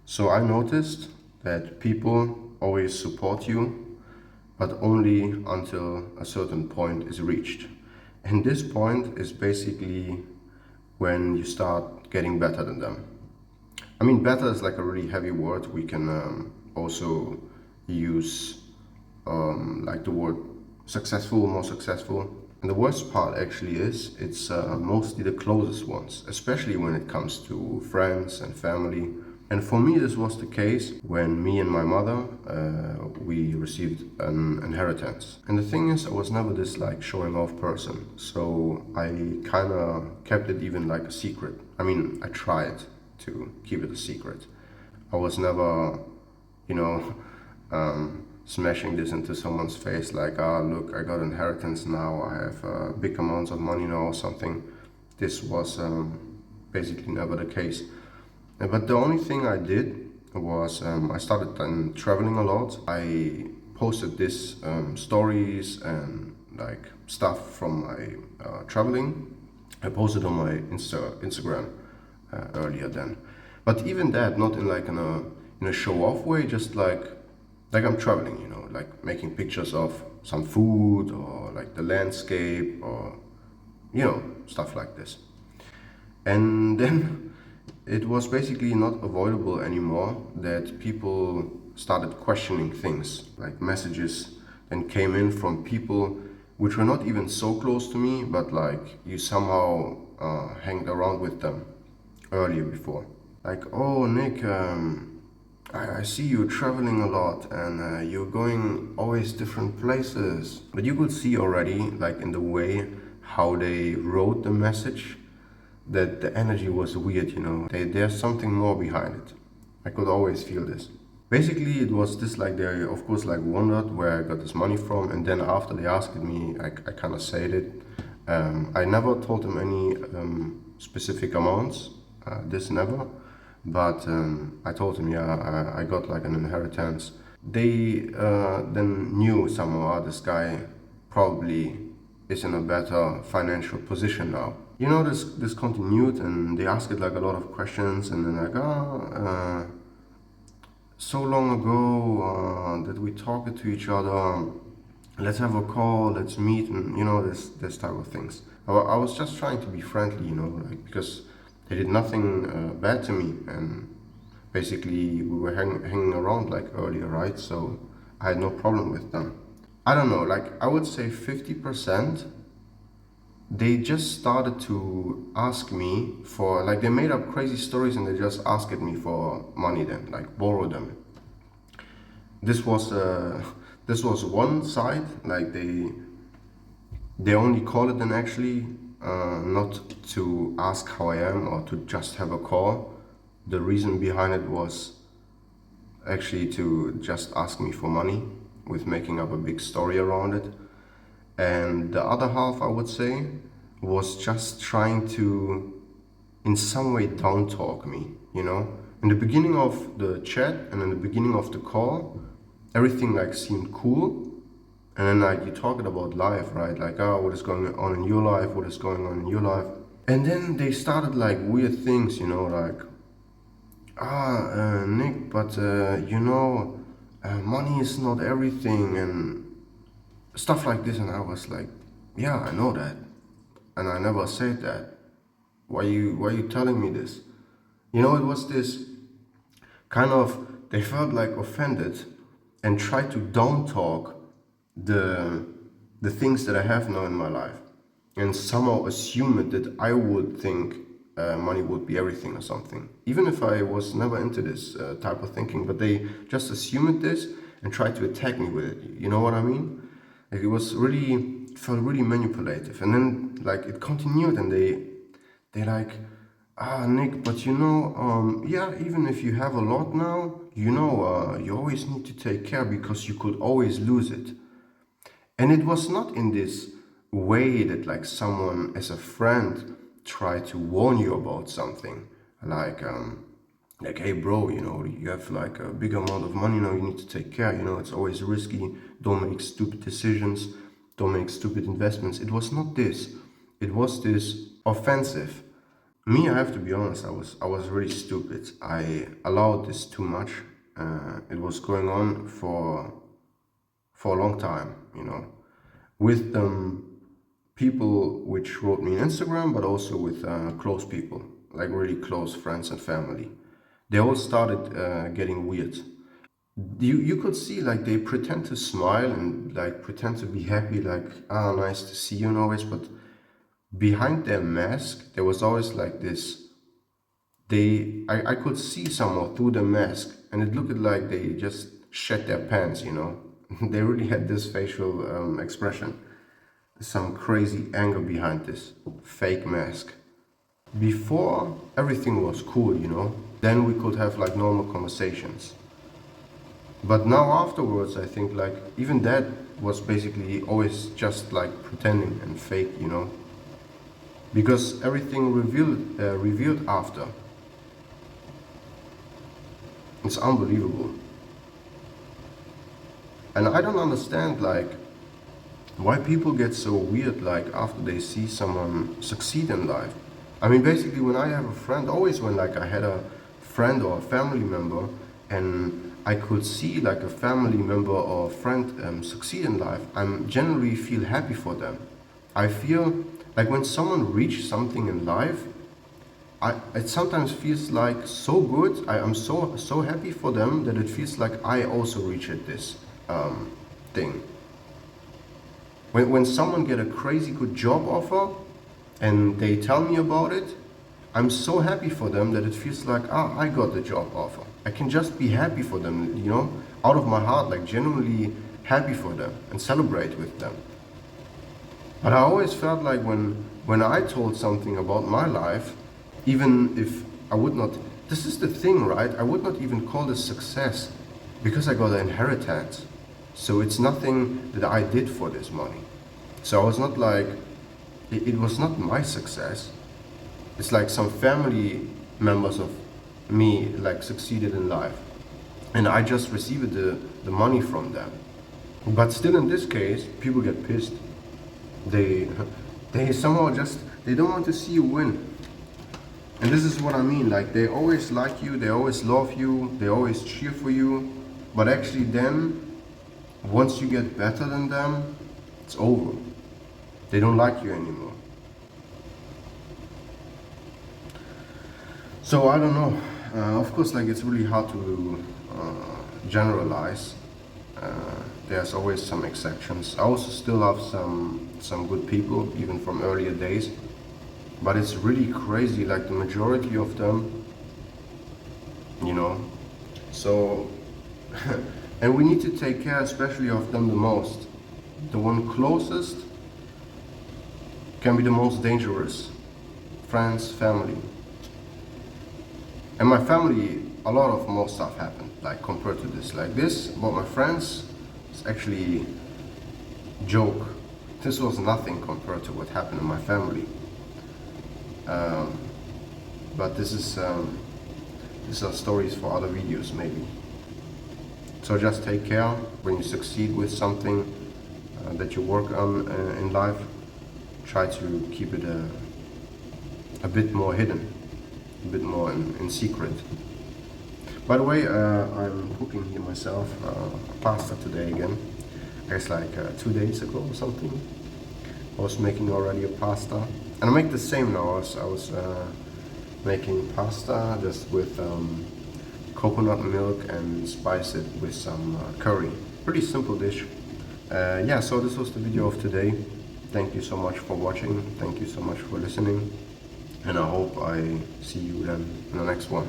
So I noticed that people always support you, but only until a certain point is reached. And this point is basically when you start getting better than them. I mean, better is like a really heavy word. We can also use like the word successful, more successful. And the worst part actually is it's mostly the closest ones, especially when it comes to friends and family. And for me, this was the case when me and my mother we received an inheritance. And the thing is, I was never this like showing off person, so I kind of kept it even like a secret. I mean, I tried to keep it a secret. I was never, you know, smashing this into someone's face like, ah, look, I got inheritance now, I have big amounts of money now or something. This was basically never the case. But the only thing I did was I started traveling a lot. I posted this stories and like stuff from my traveling. I posted on my Instagram earlier then. But even that, not in like in a show off way, just like I'm traveling, you know, like making pictures of some food or like the landscape or you know stuff like this. And then it was basically not avoidable anymore that people started questioning things, like messages then came in from people which were not even so close to me, but like you somehow hanged around with them earlier before. Like, oh, Nick, I see you traveling a lot and you're going always different places. But you could see already, like in the way how they wrote the message, that the energy was weird, you know. There's something more behind it. I could always feel this. Basically, it was this like they, of course, like wondered where I got this money from, and then after they asked me, I kind of said it. I never told them any specific amounts, this never, but I told them, yeah, I got like an inheritance. They then knew somehow, this guy probably is in a better financial position now. You know, this continued, and they asked it like a lot of questions, and then like, so long ago that we talked to each other. Let's have a call. Let's meet, and you know this type of things. I was just trying to be friendly, you know, like because they did nothing bad to me, and basically we were hanging around like earlier, right? So I had no problem with them. I don't know, like I would say 50%. They just started to ask me for like they made up crazy stories and they just asked me for money then like borrow them. This was this was one side, like they only call it then actually not to ask how I am or to just have a call. The reason behind it was actually to just ask me for money with making up a big story around it. And the other half, I would say, was just trying to, in some way, down talk me, you know? In the beginning of the chat and in the beginning of the call, everything like seemed cool. And then like you talking about life, right? Like, oh, what is going on in your life? What is going on in your life? And then they started like weird things, you know, like, Nick, but you know, money is not everything and stuff like this. And I was like, yeah, I know that. And I never said that. Why you telling me this? You know, it was this kind of they felt like offended and tried to down talk the the things that I have now in my life and somehow assume it that I would think money would be everything or something. Even if I was never into this type of thinking, but they just assumed this and tried to attack me with it. You know what I mean? Like it was really it felt really manipulative, and then like it continued, and they like, Nick, but you know, yeah, even if you have a lot now, you know, you always need to take care because you could always lose it. And it was not in this way that like someone as a friend tried to warn you about something, like hey bro, you know, you have like a big amount of money now, you need to take care, you know, it's always risky, don't make stupid decisions, don't make stupid investments. It was not this. It was this offensive. Me, I have to be honest, I was really stupid. I allowed this too much. It was going on for a long time, with people which wrote me on Instagram, but also with close people, like really close friends and family. They all started getting weird. You could see like they pretend to smile and like pretend to be happy, like nice to see you and always, but behind their mask there was always like this. I could see somehow through the mask, and it looked like they just shed their pants. They really had this facial expression, some crazy anger behind this fake mask. Before, everything was cool. Then we could have like normal conversations. But now afterwards, I think like even that was basically always just like pretending and fake. Because everything revealed after. It's unbelievable. And I don't understand like why people get so weird like after they see someone succeed in life. I mean, basically, when I have a friend, always when like I had a friend or a family member, and I could see like a family member or friend succeed in life, I'm generally feel happy for them. I feel like when someone reaches something in life, it sometimes feels like so good. I am so happy for them that it feels like I also reached this thing. When someone get a crazy good job offer and they tell me about it, I'm so happy for them that it feels like, I got the job offer. I can just be happy for them, out of my heart, like genuinely happy for them and celebrate with them. But I always felt like when I told something about my life, even if I would not, this is the thing, right? I would not even call this success because I got an inheritance. So it's nothing that I did for this money. So I was not like, it was not my success. It's like some family members of me like succeeded in life. And I just received the money from them. But still in this case, people get pissed. They they somehow just, they don't want to see you win. And this is what I mean, like they always like you, they always love you, they always cheer for you. But actually then, once you get better than them, it's over. They don't like you anymore. So I don't know. Of course, like it's really hard to generalize. There's always some exceptions. I also still have some good people, even from earlier days. But it's really crazy, like the majority of them. So, and we need to take care especially of them the most. The one closest can be the most dangerous. Friends, family. And my family, a lot of more stuff happened, like compared to this. Like this, about my friends, it's actually joke. This was nothing compared to what happened in my family. But these are stories for other videos maybe. So just take care when you succeed with something that you work on in life. Try to keep it a bit more hidden, a bit more in secret. By the way, I'm cooking here myself pasta today again. I guess like 2 days ago or something. I was making already a pasta, and I make the same now. I was making pasta just with coconut milk and spice it with some curry. Pretty simple dish. Yeah, so this was the video of today. Thank you so much for watching. Thank you so much for listening. And I hope I see you then in the next one.